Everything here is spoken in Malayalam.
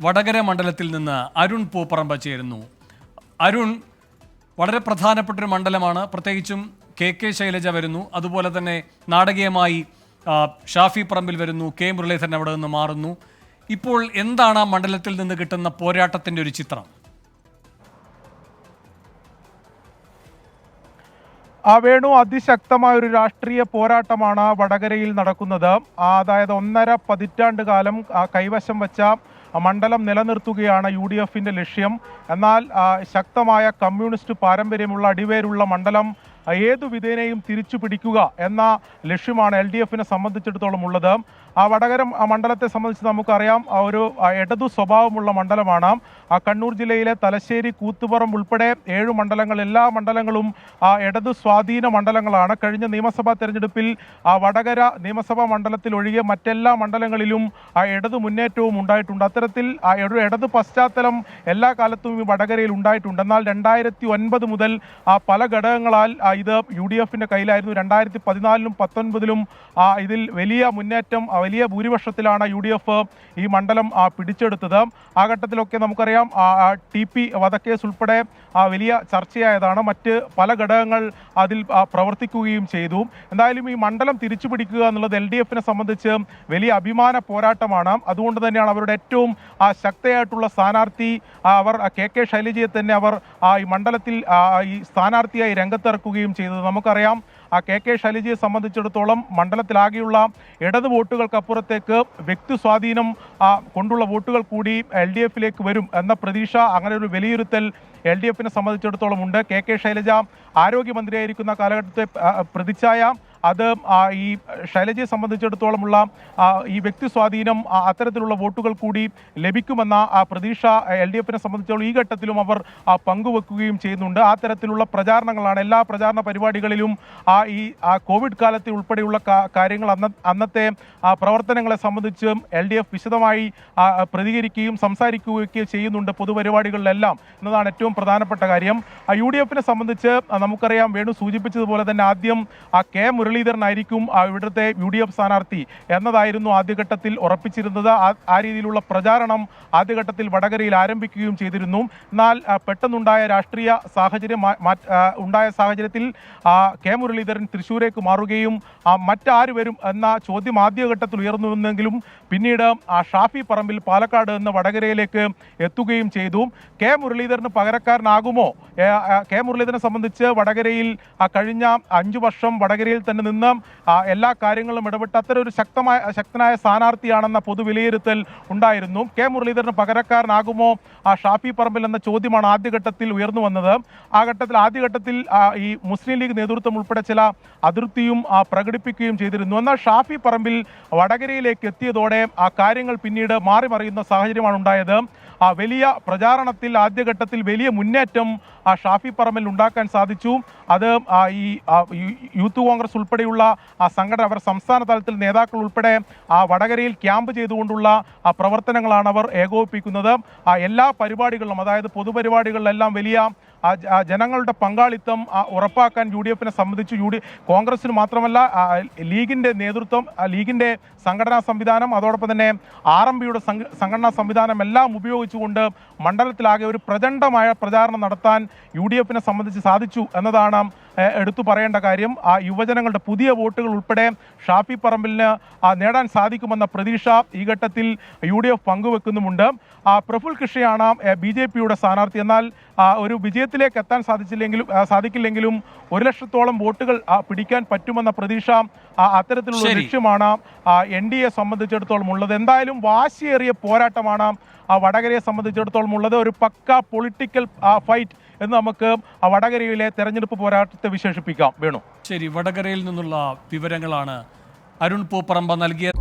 വടകര മണ്ഡലത്തിൽ നിന്ന് അരുൺ പൂപ്പറമ്പ ചേരുന്നു. അരുൺ, വളരെ പ്രധാനപ്പെട്ടൊരു മണ്ഡലമാണ്. പ്രത്യേകിച്ചും കെ ശൈലജ വരുന്നു, അതുപോലെ തന്നെ നാടകീയമായി ഷാഫി പറമ്പിൽ വരുന്നു, കെ മുരളീധരൻ അവിടെ നിന്ന് മാറുന്നു. ഇപ്പോൾ എന്താണ് ആ മണ്ഡലത്തിൽ നിന്ന് കിട്ടുന്ന പോരാട്ടത്തിൻ്റെ ഒരു ചിത്രം? വേണു, അതിശക്തമായ ഒരു രാഷ്ട്രീയ പോരാട്ടമാണ് വടകരയിൽ നടക്കുന്നത്. അതായത് 1.5 പതിറ്റാണ്ട് കാലം കൈവശം വെച്ച മണ്ഡലം നിലനിർത്തുകയാണ് UDFന്റെ ലക്ഷ്യം. എന്നാൽ ശക്തമായ കമ്മ്യൂണിസ്റ്റ് പാരമ്പര്യമുള്ള അടിവേരുള്ള മണ്ഡലം ഏതു വിധേനയും തിരിച്ചു പിടിക്കുക എന്ന ലക്ഷ്യമാണ് LDFനെ സംബന്ധിച്ചിടത്തോളം ഉള്ളത്. വടകര മണ്ഡലത്തെ സംബന്ധിച്ച് നമുക്കറിയാം, ഒരു ഇടതു സ്വഭാവമുള്ള മണ്ഡലമാണ്. കണ്ണൂർ ജില്ലയിലെ തലശ്ശേരി, കൂത്തുപറമ്പ് ഉൾപ്പെടെ 7 മണ്ഡലങ്ങൾ, എല്ലാ മണ്ഡലങ്ങളും ഇടതു സ്വാധീന മണ്ഡലങ്ങളാണ്. കഴിഞ്ഞ നിയമസഭാ തെരഞ്ഞെടുപ്പിൽ വടകര നിയമസഭാ മണ്ഡലത്തിൽ ഒഴികെ മറ്റെല്ലാ മണ്ഡലങ്ങളിലും ഇടതു മുന്നേറ്റവും ഉണ്ടായിട്ടുണ്ട്. അത്തരത്തിൽ ഒരു ഇടതു പശ്ചാത്തലം എല്ലാ കാലത്തും ഈ വടകരയിൽ ഉണ്ടായിട്ടുണ്ട്. എന്നാൽ 2009 മുതൽ പല ഘടകങ്ങളാൽ ഇത് UDFന്റെ കയ്യിലായിരുന്നു. 2014-ലും 2019-ലും ഇതിൽ വലിയ മുന്നേറ്റം, വലിയ ഭൂരിപക്ഷത്തിലാണ് UDF ഈ മണ്ഡലം പിടിച്ചെടുത്തത്. ആ ഘട്ടത്തിലൊക്കെ നമുക്കറിയാം TP വധക്കേസ് ഉൾപ്പെടെ വലിയ ചർച്ചയായതാണ്. മറ്റ് പല ഘടകങ്ങൾ അതിൽ പ്രവർത്തിക്കുകയും ചെയ്തു. എന്തായാലും ഈ മണ്ഡലം തിരിച്ചു പിടിക്കുക എന്നുള്ളത് LDFനെ സംബന്ധിച്ച് വലിയ അഭിമാന പോരാട്ടമാണ്. അതുകൊണ്ട് തന്നെയാണ് അവരുടെ ഏറ്റവും ശക്തയായിട്ടുള്ള സ്ഥാനാർത്ഥി അവർ കെ ശൈലജയെ തന്നെ അവർ ഈ മണ്ഡലത്തിൽ ഈ സ്ഥാനാർത്ഥിയായി രംഗത്തിറക്കുകയും ചെയ്തത്. നമുക്കറിയാം, കെ ശൈലജയെ സംബന്ധിച്ചിടത്തോളം മണ്ഡലത്തിലാകെയുള്ള ഇടത് വോട്ടുകൾക്കപ്പുറത്തേക്ക് വ്യക്തി സ്വാധീനം കൊണ്ടുള്ള വോട്ടുകൾ കൂടി LDFിലേക്ക് വരും എന്ന പ്രതീക്ഷ, അങ്ങനെ ഒരു വിലയിരുത്തൽ LDFനെ സംബന്ധിച്ചിടത്തോളം ഉണ്ട്. കെ ശൈലജ ആരോഗ്യമന്ത്രിയായിരിക്കുന്ന കാലഘട്ടത്തെ പ്രതിച്ഛായ അത് ഈ ശൈലജയെ സംബന്ധിച്ചിടത്തോളമുള്ള ഈ വ്യക്തി സ്വാധീനം, അത്തരത്തിലുള്ള വോട്ടുകൾ കൂടി ലഭിക്കുമെന്ന പ്രതീക്ഷ LDFനെ സംബന്ധിച്ചിടത്തോളം ഈ ഘട്ടത്തിലും അവർ പങ്കുവെക്കുകയും ചെയ്യുന്നുണ്ട്. ആ തരത്തിലുള്ള പ്രചാരണങ്ങളാണ് എല്ലാ പ്രചാരണ പരിപാടികളിലും. ഈ കോവിഡ് കാലത്തെ ഉൾപ്പെടെയുള്ള കാര്യങ്ങൾ, അന്നത്തെ പ്രവർത്തനങ്ങളെ സംബന്ധിച്ച് LDF വിശദമായി പ്രതികരിക്കുകയും സംസാരിക്കുകയൊക്കെ ചെയ്യുന്നുണ്ട് പൊതുപരിപാടികളിലെല്ലാം എന്നതാണ് ഏറ്റവും പ്രധാനപ്പെട്ട കാര്യം. UDFനെ സംബന്ധിച്ച് നമുക്കറിയാം, വേണു സൂചിപ്പിച്ചതുപോലെ തന്നെ ആദ്യം കെ മുരളീധരനായിരിക്കും ഇവിടുത്തെ UDF സ്ഥാനാർത്ഥി എന്നതായിരുന്നു ആദ്യഘട്ടത്തിൽ ഉറപ്പിച്ചിരുന്നത്. ആ രീതിയിലുള്ള പ്രചാരണം ആദ്യഘട്ടത്തിൽ വടകരയിൽ ആരംഭിക്കുകയും ചെയ്തിരുന്നു. എന്നാൽ പെട്ടെന്നുണ്ടായ രാഷ്ട്രീയ സാഹചര്യം ഉണ്ടായ സാഹചര്യത്തിൽ കെ മുരളീധരൻ തൃശ്ശൂരേക്ക് മാറുകയും മറ്റാര് വരും എന്ന ചോദ്യം ആദ്യഘട്ടത്തിൽ ഉയർന്നുവെന്നെങ്കിലും പിന്നീട് ഷാഫി പറമ്പിൽ പാലക്കാട് നിന്ന് വടകരയിലേക്ക് എത്തുകയും ചെയ്തു. കെ മുരളീധരന് പകരക്കാരനാകുമോ? കെ മുരളീധരനെ സംബന്ധിച്ച് വടകരയിൽ കഴിഞ്ഞ 5 വർഷം വടകരയിൽ തന്നെ നിന്ന് എല്ലാ കാര്യങ്ങളും ഇടപെട്ട് അത്തരം ഒരു ശക്തനായ സ്ഥാനാർത്ഥിയാണെന്ന പൊതുവിലയിരുത്തൽ ഉണ്ടായിരുന്നു. കെ മുരളീധരന് പകരക്കാരനാകുമോ ഷാഫി പറമ്പിൽ എന്ന ചോദ്യമാണ് ആദ്യഘട്ടത്തിൽ ഉയർന്നു വന്നത്. ആദ്യഘട്ടത്തിൽ ഈ മുസ്ലിം ലീഗ് നേതൃത്വം ഉൾപ്പെടെ ചില അതൃപ്തിയും പ്രകടിപ്പിക്കുകയും ചെയ്തിരുന്നു. എന്നാൽ ഷാഫി പറമ്പിൽ വടകരയിലേക്ക് എത്തിയതോടെ കാര്യങ്ങൾ പിന്നീട് മാറി മറിയുന്ന സാഹചര്യമാണ് ഉണ്ടായത്. വലിയ പ്രചാരണത്തിൽ ആദ്യഘട്ടത്തിൽ വലിയ മുന്നേറ്റം ഷാഫി പറമ്പിൽ ഉണ്ടാക്കാൻ സാധിച്ചു. അത് ഈ യൂത്ത് കോൺഗ്രസ് ഉൾപ്പെടെയുള്ള സംഘടന, അവർ സംസ്ഥാന തലത്തിൽ നേതാക്കൾ ഉൾപ്പെടെ വടകരയിൽ ക്യാമ്പ് ചെയ്തുകൊണ്ടുള്ള പ്രവർത്തനങ്ങളാണ് അവർ ഏകോപിപ്പിക്കുന്നത്. എല്ലാ പരിപാടികളിലും, അതായത് പൊതുപരിപാടികളിലെല്ലാം വലിയ ജനങ്ങളുടെ പങ്കാളിത്തം ഉറപ്പാക്കാൻ UDFനെ സംബന്ധിച്ച് കോൺഗ്രസിന് മാത്രമല്ല ലീഗിൻ്റെ നേതൃത്വം, ലീഗിൻ്റെ സംഘടനാ സംവിധാനം, അതോടൊപ്പം തന്നെ RMPയുടെ സംഘടനാ സംവിധാനം എല്ലാം ഉപയോഗിച്ചുകൊണ്ട് മണ്ഡലത്തിലാകെ ഒരു പ്രചണ്ഡമായ പ്രചാരണം നടത്താൻ UDFനെ സംബന്ധിച്ച് സാധിച്ചു എന്നതാണ് എടുത്തു പറയേണ്ട കാര്യം. യുവജനങ്ങളുടെ പുതിയ വോട്ടുകൾ ഉൾപ്പെടെ ഷാഫി പറമ്പിലിന് നേടാൻ സാധിക്കുമെന്ന പ്രതീക്ഷ ഈ ഘട്ടത്തിൽ UDF പങ്കുവെക്കുന്നുമുണ്ട്. പ്രഫുൽ കൃഷിയാണ് BJPയുടെ സ്ഥാനാർത്ഥി. എന്നാൽ ഒരു വിജയത്തിലേക്ക് എത്താൻ സാധിക്കില്ലെങ്കിലും 1 ലക്ഷത്തോളം വോട്ടുകൾ പിടിക്കാൻ പറ്റുമെന്ന പ്രതീക്ഷ, അത്തരത്തിലുള്ള ലക്ഷ്യമാണ് NDA സംബന്ധിച്ചിടത്തോളം ഉള്ളത്. എന്തായാലും വാശിയേറിയ പോരാട്ടമാണ് വടകരയെ സംബന്ധിച്ചിടത്തോളം ഉള്ളത്. ഒരു പക്ക പൊളിറ്റിക്കൽ ഫൈറ്റ് എന്ന് നമുക്ക് വടകരയിലെ തെരഞ്ഞെടുപ്പ് പോരാട്ടത്തെ വിശേഷിപ്പിക്കാം. വേണു, ശരി. വടകരയിൽ നിന്നുള്ള വിവരങ്ങളാണ് അരുൺ പൂപ്പറമ്പ നൽകിയത്.